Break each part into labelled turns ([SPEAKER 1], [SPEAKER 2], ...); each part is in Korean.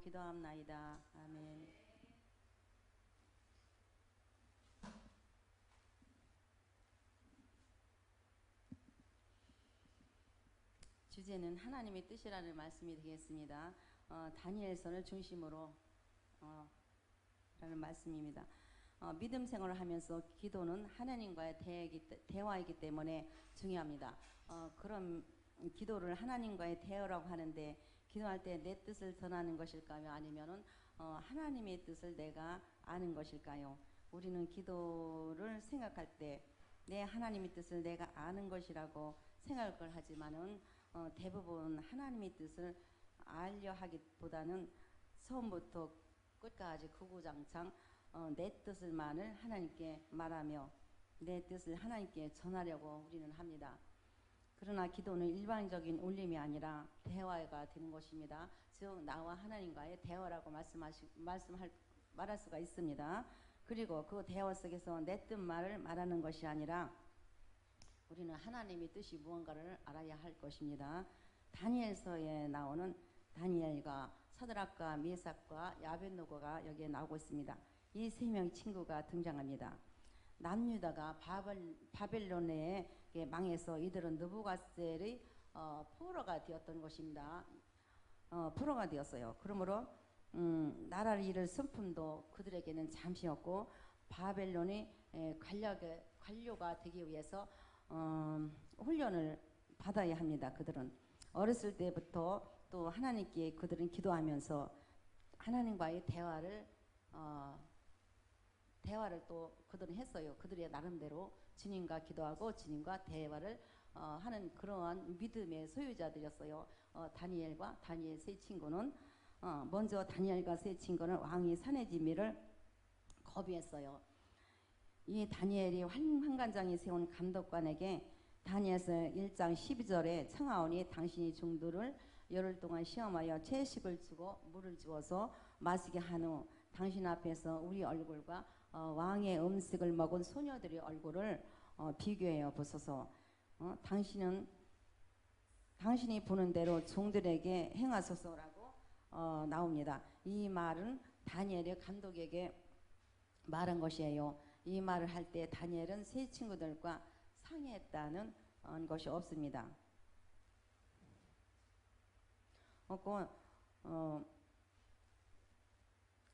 [SPEAKER 1] 기도함나이다. 아멘. 주제는 하나님의 뜻이라는 말씀이 되겠습니다. 다니엘서를 중심으로 라는 말씀입니다. 믿음 생활을 하면서 기도는 하나님과의 대화이기 때문에 중요합니다. 그럼 기도를 하나님과의 대화라고 하는데 기도할 때 내 뜻을 전하는 것일까요? 아니면은 하나님의 뜻을 내가 아는 것일까요? 우리는 기도를 생각할 때 내 하나님의 뜻을 내가 아는 것이라고 생각을 하지만은 대부분 하나님의 뜻을 알려 하기보다는 처음부터 끝까지 구구장창 내 뜻을만을 하나님께 말하며 내 뜻을 하나님께 전하려고 우리는 합니다. 그러나 기도는 일반적인 울림이 아니라 대화가 되는 것입니다. 즉 나와 하나님과의 대화라고 말할 수가 있습니다. 그리고 그 대화 속에서 내 뜻만을 말하는 것이 아니라 우리는 하나님의 뜻이 무언가를 알아야 할 것입니다. 다니엘서에 나오는 다니엘과 사드락과 메삭과 야벳노고가 여기에 나오고 있습니다. 이 세 명의 친구가 등장합니다. 남유다가 바벨론에 망해서 이들은 느부갓셀의 포로가 되었던 것입니다. 포로가 되었어요. 그러므로 나라를 잃을 슬픔도 그들에게는 잠시였고 바벨론의 관료가 되기 위해서 훈련을 받아야 합니다. 그들은 어렸을 때부터 또 하나님께 그들은 기도하면서 하나님과의 대화를 또 그들은 했어요. 그들의 나름대로 주님과 기도하고 주님과 대화를 하는 그러한 믿음의 소유자들이었어요. 다니엘과 다니엘 세 친구는 먼저 다니엘과 세 친구는 왕이 사내지미를 거부했어요. 이 다니엘이 환관장이 세운 감독관에게 다니엘서 1장 12절에 청하오니 당신이 중도를 열흘 동안 시험하여 채식을 주고 물을 주어서 마시게 한 후 당신 앞에서 우리 얼굴과 왕의 음식을 먹은 소녀들의 얼굴을 비교해 보소서. 당신이 보는 대로 종들에게 행하소서라고 나옵니다. 이 말은 다니엘의 감독에게 말한 것이에요. 이 말을 할 때 다니엘은 세 친구들과 상의했다는 것이 없습니다.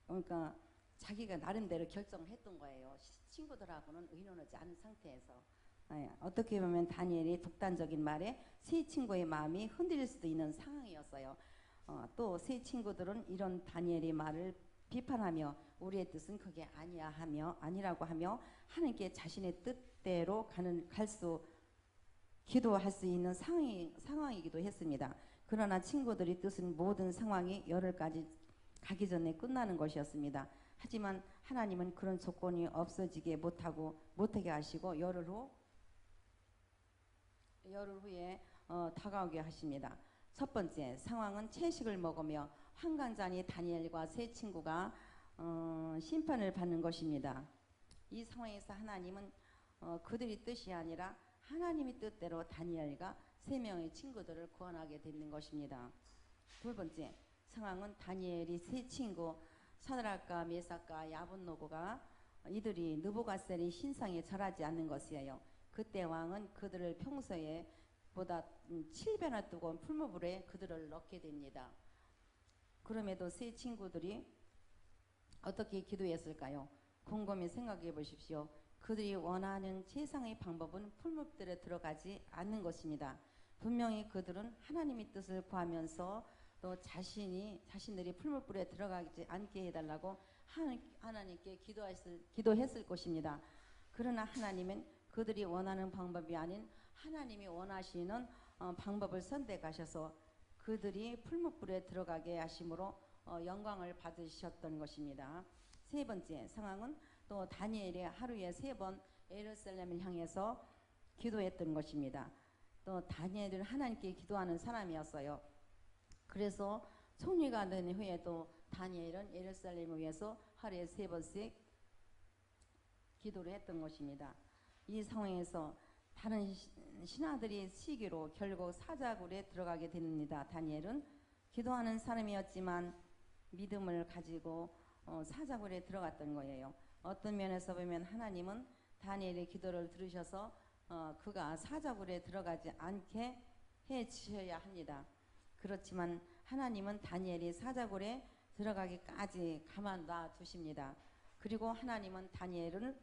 [SPEAKER 1] 그러니까 자기가 나름대로 결정을 했던 거예요. 친구들하고는 의논하지 않은 상태에서. 어떻게 보면 다니엘이 독단적인 말에 세 친구의 마음이 흔들릴 수도 있는 상황이었어요. 또 세 친구들은 이런 다니엘의 말을 비판하며 우리의 뜻은 그게 아니라고 하며 하나님께 자신의 뜻대로 기도할 수 있는 상황이기도 했습니다. 그러나 친구들의 뜻은 모든 상황이 열흘까지 가기 전에 끝나는 것이었습니다. 하지만 하나님은 그런 조건이 없어지게 못하게 하시고 열흘 후에 다가오게 하십니다. 첫 번째 상황은 채식을 먹으며 환관장이 다니엘과 세 친구가 심판을 받는 것입니다. 이 상황에서 하나님은 그들의 뜻이 아니라 하나님의 뜻대로 다니엘과 세 명의 친구들을 구원하게 되는 것입니다. 두 번째 상황은 다니엘이 세 친구 사드락과 메삭과 야벳노고가 이들이 느부갓셀의 신상에 절하지 않는 것이에요. 그때 왕은 그들을 평소에 보다 7배나 뜨거운 풀무불에 그들을 넣게 됩니다. 그럼에도 세 친구들이 어떻게 기도했을까요? 곰곰이 생각해 보십시오. 그들이 원하는 최상의 방법은 풀무불에 들어가지 않는 것입니다. 분명히 그들은 하나님의 뜻을 구하면서 또 자신들이 풀무불에 들어가지 않게 해달라고 하나님께 기도했을 것입니다. 그러나 하나님은 그들이 원하는 방법이 아닌 하나님이 원하시는 방법을 선택하셔서 그들이 풀무불에 들어가게 하심으로 영광을 받으셨던 것입니다. 세 번째 상황은 또 다니엘이 하루에 3번 예루살렘을 향해서 기도했던 것입니다. 또 다니엘은 하나님께 기도하는 사람이었어요. 그래서 총리가 된 후에도 다니엘은 예루살렘을 위해서 하루에 3번씩 기도를 했던 것입니다. 이 상황에서 다른 신하들이 시기로 결국 사자굴에 들어가게 됩니다. 다니엘은 기도하는 사람이었지만 믿음을 가지고 사자굴에 들어갔던 거예요. 어떤 면에서 보면 하나님은 다니엘의 기도를 들으셔서 그가 사자굴에 들어가지 않게 해 주셔야 합니다. 그렇지만 하나님은 다니엘이 사자굴에 들어가기까지 가만 놔 두십니다. 그리고 하나님은 다니엘을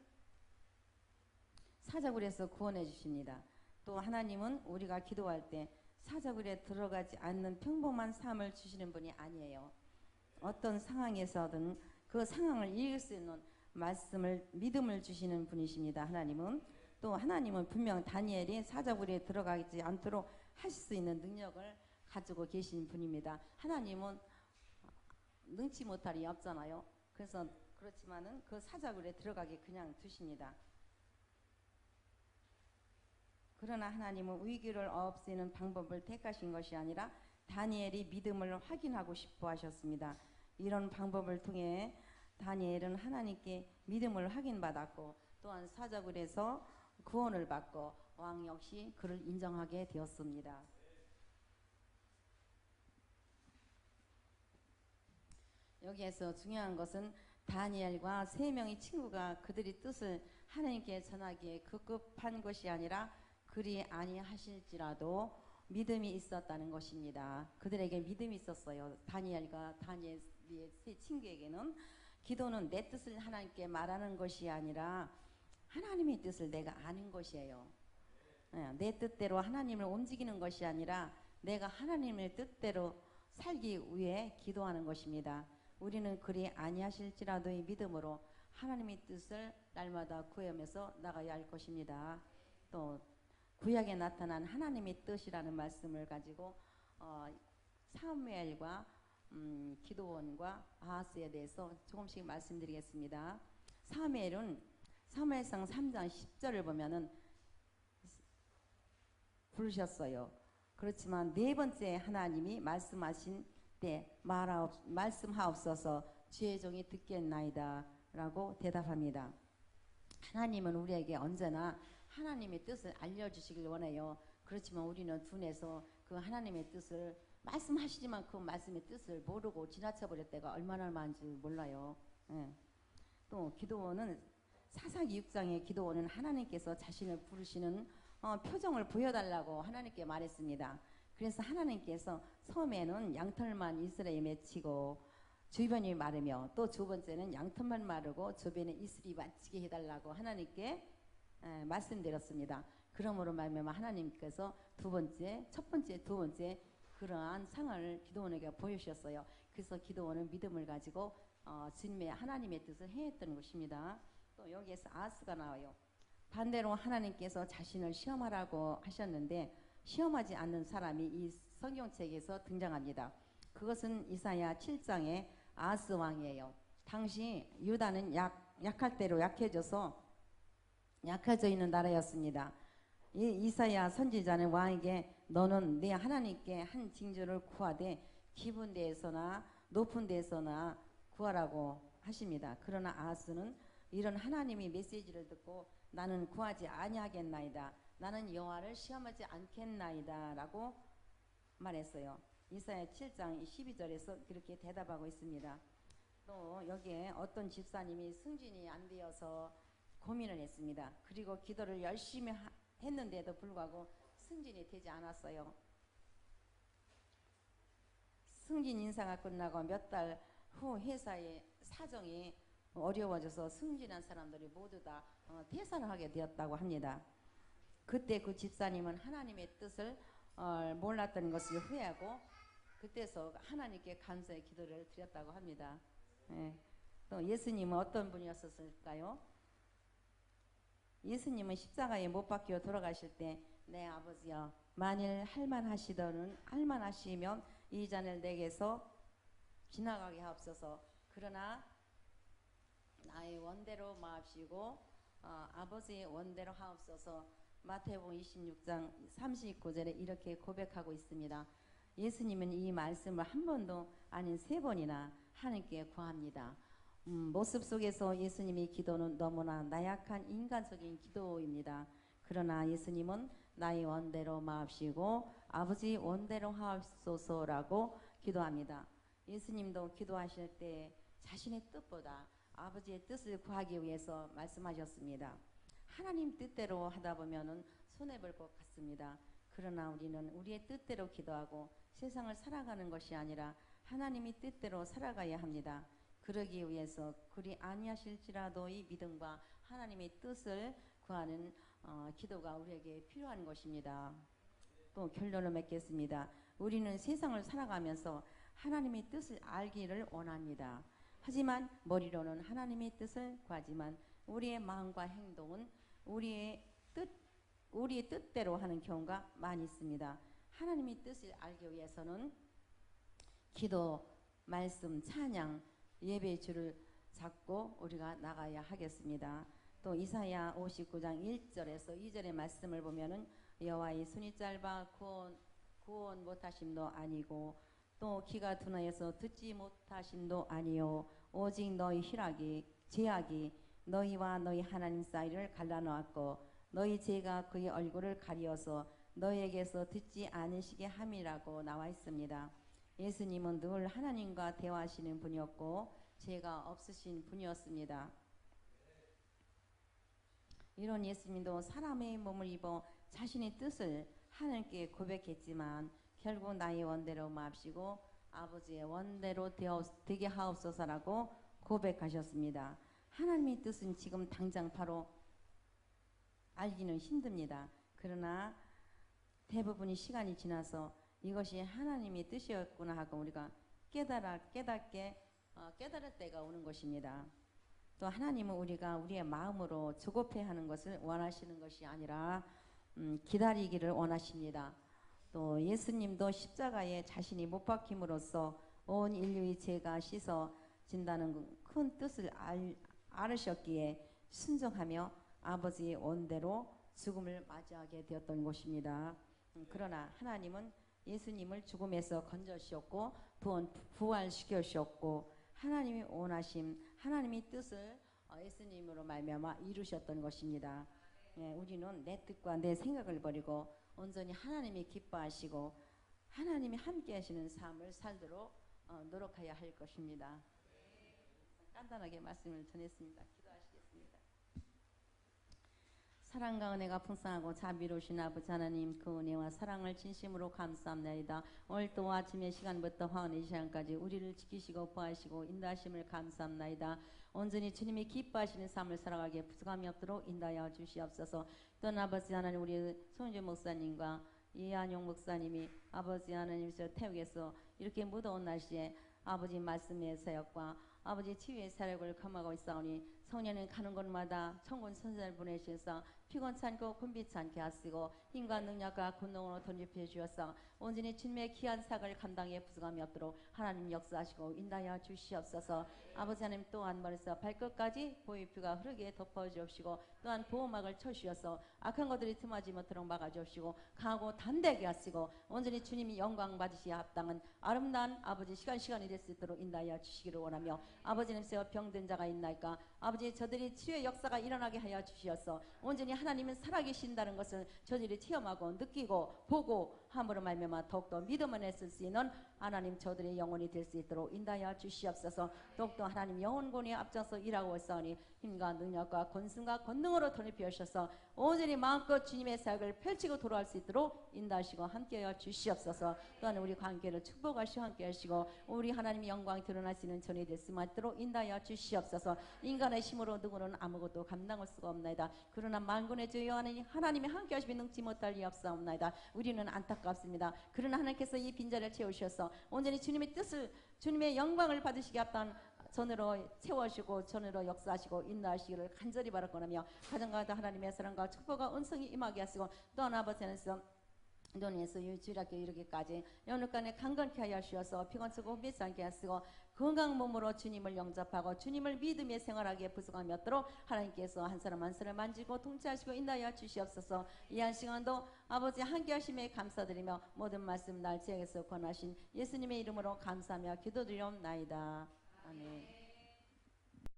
[SPEAKER 1] 사자굴에서 구원해 주십니다. 또 하나님은 우리가 기도할 때 사자굴에 들어가지 않는 평범한 삶을 주시는 분이 아니에요. 어떤 상황에서든 그 상황을 이길 수 있는 말씀을 믿음을 주시는 분이십니다. 하나님은 또 하나님은 분명 다니엘이 사자굴에 들어가지 않도록 하실 수 있는 능력을 가지고 계신 분입니다. 하나님은 능치 못할 이 없잖아요. 그래서 그렇지만은 그 사자굴에 들어가게 그냥 두십니다. 그러나 하나님은 위기를 없애는 방법을 택하신 것이 아니라 다니엘이 믿음을 확인하고 싶어 하셨습니다. 이런 방법을 통해 다니엘은 하나님께 믿음을 확인받았고 또한 사자굴에서 구원을 받고 왕 역시 그를 인정하게 되었습니다. 여기에서 중요한 것은 다니엘과 세 명의 친구가 그들의 뜻을 하나님께 전하기에 급급한 것이 아니라 그리 아니하실지라도 믿음이 있었다는 것입니다. 그들에게 믿음이 있었어요. 다니엘과 다니엘의 세 친구에게는 기도는 내 뜻을 하나님께 말하는 것이 아니라 하나님의 뜻을 내가 아는 것이에요. 내 뜻대로 하나님을 움직이는 것이 아니라 내가 하나님의 뜻대로 살기 위해 기도하는 것입니다. 우리는 그리 아니하실지라도의 믿음으로 하나님의 뜻을 날마다 구하면서 나가야 할 것입니다. 또 구약에 나타난 하나님의 뜻이라는 말씀을 가지고 사무엘과 기드온과 아하스에 대해서 조금씩 말씀드리겠습니다. 사무엘은 사무엘상 3장 10절을 보면은 부르셨어요. 그렇지만 네 번째 하나님이 말씀하신 때 말씀하옵소서 주의 종이 듣겠나이다 라고 대답합니다. 하나님은 우리에게 언제나 하나님의 뜻을 알려주시길 원해요. 그렇지만 우리는 둔해서 그 하나님의 뜻을 말씀하시지만 그 말씀의 뜻을 모르고 지나쳐버릴 때가 얼마나 많은지 몰라요. 또 기도원은 사사기 6장의 기도원은 하나님께서 자신을 부르시는 표정을 보여달라고 하나님께 말했습니다. 그래서 하나님께서 처음에는 양털만 이스라엘에 맺히고 주변이 마르며 또 두 번째는 양털만 마르고 주변에 이슬이 맺히게 해달라고 하나님께 말씀드렸습니다. 그러므로 말미암아 하나님께서 첫 번째, 두 번째 그러한 상황을 기도원에게 보여주셨어요. 그래서 기도원은 믿음을 가지고 주님의 하나님의 뜻을 행했던 것입니다. 또 여기에서 아하스가 나와요. 반대로 하나님께서 자신을 시험하라고 하셨는데 시험하지 않는 사람이 이 성경책에서 등장합니다. 그것은 이사야 7장의 아하스 왕이에요. 당시 유다는 약할 대로 약해져 있는 나라였습니다. 이사야 선지자는 왕에게 너는 내 하나님께 한 징조를 구하되 깊은 데에서나 높은 데에서나 구하라고 하십니다. 그러나 아하스는 이런 하나님의 메시지를 듣고 나는 구하지 아니하겠나이다. 나는 여호와를 시험하지 않겠나이다 라고 말했어요. 이사야 7장 12절에서 그렇게 대답하고 있습니다. 또 여기에 어떤 집사님이 승진이 안 되어서 고민을 했습니다. 그리고 기도를 열심히 했는데도 불구하고 승진이 되지 않았어요. 승진 인사가 끝나고 몇 달 후 회사의 사정이 어려워져서 승진한 사람들이 모두 다 퇴사를 하게 되었다고 합니다. 그때 그 집사님은 하나님의 뜻을 몰랐던 것을 후회하고 그때서 하나님께 감사의 기도를 드렸다고 합니다. 또 예수님은 어떤 분이었을까요? 예수님은 십자가에 못 박혀 돌아가실 때 내 아버지여 만일 할만하시면 이 잔을 내게서 지나가게 하옵소서. 그러나 나의 원대로 마옵시고 아버지의 원대로 하옵소서. 마태복음 26장 39절에 이렇게 고백하고 있습니다. 예수님은 이 말씀을 한 번도 아닌 세 번이나 하나님께 구합니다. 모습 속에서 예수님의 기도는 너무나 나약한 인간적인 기도입니다. 그러나 예수님은 나의 원대로 마옵시고 아버지 원대로 하옵소서라고 기도합니다. 예수님도 기도하실 때 자신의 뜻보다 아버지의 뜻을 구하기 위해서 말씀하셨습니다. 하나님 뜻대로 하다 보면은 손해볼 것 같습니다. 그러나 우리는 우리의 뜻대로 기도하고 세상을 살아가는 것이 아니라 하나님의 뜻대로 살아가야 합니다. 그러기 위해서 그리 아니하실지라도 이 믿음과 하나님의 뜻을 구하는 기도가 우리에게 필요한 것입니다. 또 결론을 맺겠습니다. 우리는 세상을 살아가면서 하나님의 뜻을 알기를 원합니다. 하지만 머리로는 하나님의 뜻을 구하지만 우리의 마음과 행동은 우리의 뜻대로 하는 경우가 많이 있습니다. 하나님의 뜻을 알기 위해서는 기도, 말씀, 찬양, 예배의 줄을 잡고 우리가 나가야 하겠습니다. 또 이사야 59장 1절에서 2절의 말씀을 보면은 여호와의 손이 짧아 구원 못하심도 아니고 또 귀가 둔하여서 듣지 못하심도 아니요 오직 너희 죄악이 너희와 너희 하나님 사이를 갈라놓았고 너희 죄가 그의 얼굴을 가리어서 너희에게서 듣지 않으시게 함이라고 나와 있습니다. 예수님은 늘 하나님과 대화하시는 분이었고 죄가 없으신 분이었습니다. 이런 예수님도 사람의 몸을 입어 자신의 뜻을 하나님께 고백했지만 결국 나의 원대로 마옵시고 아버지의 원대로 되게 하옵소서라고 고백하셨습니다. 하나님의 뜻은 지금 당장 바로 알기는 힘듭니다. 그러나 대부분의 시간이 지나서 이것이 하나님의 뜻이었구나 하고 우리가 깨달을 때가 오는 것입니다. 또 하나님은 우리가 우리의 마음으로 조급해하는 것을 원하시는 것이 아니라 기다리기를 원하십니다. 또 예수님도 십자가에 자신이 못 박힘으로써 온 인류의 죄가 씻어진다는 큰 뜻을 알으셨기에 순종하며 아버지의 원대로 죽음을 맞이하게 되었던 것입니다. 그러나 하나님은 예수님을 죽음에서 건져주셨고 부활시켜주셨고 하나님이 원하심 하나님의 뜻을 예수님으로 말미암아 이루셨던 것입니다. 우리는 내 뜻과 내 생각을 버리고 온전히 하나님이 기뻐하시고 하나님이 함께 하시는 삶을 살도록 노력해야 할 것입니다. 간단하게 말씀을 전했습니다. 기도하시겠습니다. 사랑과 은혜가 풍성하고 자비로우신 아버지 하나님, 그 은혜와 사랑을 진심으로 감사합니다. 오늘 또 아침의 시간부터 화원의 시간까지 우리를 지키시고 보호하시고 인도하심을 감사합니다. 온전히 주님이 기뻐하시는 삶을 살아가기에 부족함이 없도록 인도하여 주시옵소서. 또한 아버지 하나님, 우리 손주 목사님과 이한용 목사님이 아버지 하나님 태국에서 이렇게 무더운 날씨에 아버지 말씀의 사역과 아버지 치유의 사역을 감하고 있사오니 성년은 가는 곳마다 천군 선생을 보내셔서 피곤찮고 곤비치 않게 하시고 힘과 능력과 권능으로 덧입혀 주셔서 온전히 주님의 귀한 사역을 감당해 부족함이 없도록 하나님 역사하시고 인도하여 주시옵소서. 아버지 하나님 또한 머리에서 발끝까지 보이피가 흐르게 덮어주옵시고 또한 보호막을 쳐주셔서 악한 것들이 틈하지 못하도록 막아주옵시고 강하고 담대하게 하시고 온전히 주님이 영광 받으시야 합당한 아름다운 아버지 시간이 될 수 있도록 인도하여 주시기를 원하며 아버지님 세워 병든 자가 있나이까 아버지 저들이 치유의 역사가 일어나게 하여 주시어서 온전히 하나님은 살아계신다는 것을 저들이 체험하고 느끼고 보고 함으로 말미암아 더욱더 믿음을 했을 수 있는 하나님 저들의 영혼이 될 수 있도록 인도하여 주시옵소서. 더욱더 하나님 영혼권에 앞장서 일하고 있사오니 힘과 능력과 권승과 권능으로 덧입혀 주셔서 온전히 마음껏 주님의 사역을 펼치고 돌아갈 수 있도록 인도하시고 함께하여 주시옵소서. 또한 우리 관계를 축복하시고 함께하시고 우리 하나님의 영광이 드러나시는 전이 될 수 있도록 인도하여 주시옵소서. 인간의 힘으로 누구는 아무것도 감당할 수가 없나이다. 그러나 만군의 주 여호와는 하나님이 함께하시며 능치 못할 리 없사옵나이다. 우리는 안타깝습니다. 그러나 하나님께서 이 빈자리를 채우셔서 온전히 주님의 뜻을 주님의 영광을 받으시게 합당 전으로 채워주시고 전으로 역사하시고 인도하시기를 간절히 바라고나며 가정과 하나님의 사랑과 축복과 은성이 임하게 하시고 또한 아버지 안에서 돈에서 유지하게 이르기까지 연육간에 강건케 하여 주셔서 피곤쓰고 홈비지 않게 하시고 건강 몸으로 주님을 영접하고 주님을 믿음의 생활하기에 부족함이 없도록 하나님께서 한 사람 한 사람 만지고 통치하시고 인도하여 주시옵소서. 이 한 시간도 아버지 함께 하심에 감사드리며 모든 말씀 날 지역에서 권하신 예수님의 이름으로 감사하며 기도드리옵나이다. 아멘.